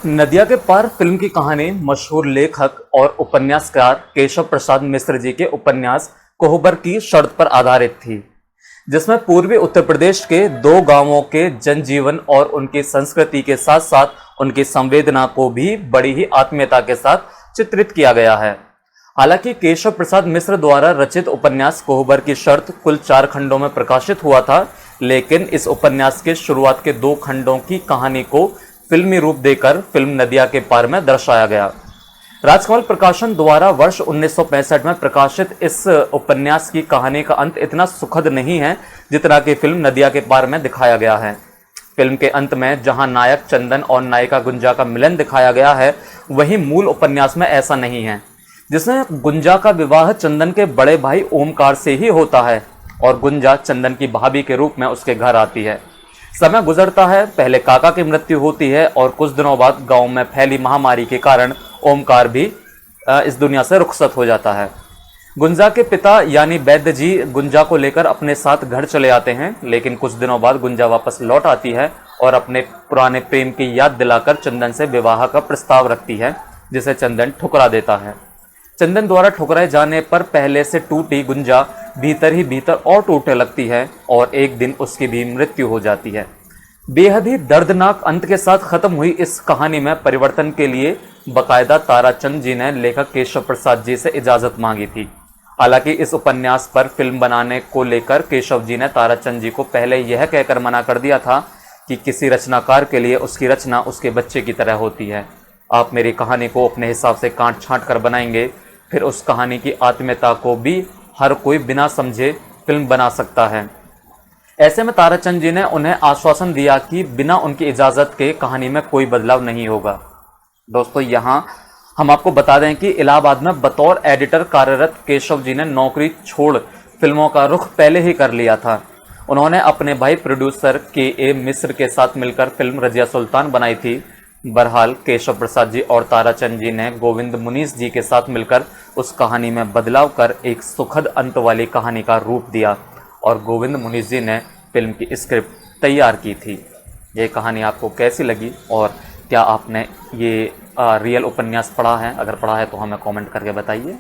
नदिया के पार फिल्म की कहानी मशहूर लेखक और उपन्यासकार केशव प्रसाद मिश्र जी के उपन्यास कोहबर की शर्त पर आधारित थी, जिसमें पूर्वी उत्तर प्रदेश के दो गांवों के जनजीवन और उनकी संस्कृति के साथ साथ उनकी संवेदना को भी बड़ी ही आत्मीयता के साथ चित्रित किया गया है। हालांकि केशव प्रसाद मिश्र द्वारा रचित उपन्यास कोहबर की शर्त कुल 4 खंडों में प्रकाशित हुआ था, लेकिन इस उपन्यास के शुरुआत के 2 खंडों की कहानी को फिल्मी रूप देकर फिल्म नदिया के पार में दर्शाया गया। राजकमल प्रकाशन द्वारा वर्ष 1965 में प्रकाशित इस उपन्यास की कहानी का अंत इतना सुखद नहीं है जितना कि फिल्म नदिया के पार में दिखाया गया है। फिल्म के अंत में जहां नायक चंदन और नायिका गुंजा का मिलन दिखाया गया है, वहीं मूल उपन्यास में ऐसा नहीं है, जिसमें गुंजा का विवाह चंदन के बड़े भाई ओमकार से ही होता है और गुंजा चंदन की भाभी के रूप में उसके घर आती है। समय गुजरता है, पहले काका की मृत्यु होती है और कुछ दिनों बाद गांव में फैली महामारी के कारण ओमकार भी इस दुनिया से रुखसत हो जाता है। गुंजा के पिता यानी वैद्य जी गुंजा को लेकर अपने साथ घर चले आते हैं, लेकिन कुछ दिनों बाद गुंजा वापस लौट आती है और अपने पुराने प्रेम की याद दिलाकर चंदन से विवाह का प्रस्ताव रखती है, जिसे चंदन ठुकरा देता है। चंदन द्वारा ठुकराए जाने पर पहले से टूटी गुंजा भीतर ही भीतर और टूटने लगती है और एक दिन उसकी भी मृत्यु हो जाती है। बेहद ही दर्दनाक अंत के साथ खत्म हुई इस कहानी में परिवर्तन के लिए बकायदा ताराचंद जी ने लेखक केशव प्रसाद जी से इजाजत मांगी थी। हालांकि इस उपन्यास पर फिल्म बनाने को लेकर केशव जी ने ताराचंद जी को पहले यह कहकर मना कर दिया था कि किसी रचनाकार के लिए उसकी रचना उसके बच्चे की तरह होती है। आप मेरी कहानी को अपने हिसाब से काट छांट कर बनाएंगे, फिर उस कहानी की आत्मीयता को भी हर कोई बिना समझे फिल्म बना सकता है। ऐसे में ताराचंद जी ने उन्हें आश्वासन दिया कि बिना उनकी इजाज़त के कहानी में कोई बदलाव नहीं होगा। दोस्तों, यहाँ हम आपको बता दें कि इलाहाबाद में बतौर एडिटर कार्यरत केशव जी ने नौकरी छोड़ फिल्मों का रुख पहले ही कर लिया था। उन्होंने अपने भाई प्रोड्यूसर के मिश्र के साथ मिलकर फिल्म रजिया सुल्तान बनाई थी। बहरहाल केशव प्रसाद जी और ताराचंद जी ने गोविंद मुनीस जी के साथ मिलकर उस कहानी में बदलाव कर एक सुखद अंत वाली कहानी का रूप दिया और गोविंद मुनीस जी ने फिल्म की स्क्रिप्ट तैयार की थी। ये कहानी आपको कैसी लगी और क्या आपने ये रियल उपन्यास पढ़ा है? अगर पढ़ा है तो हमें कमेंट करके बताइए।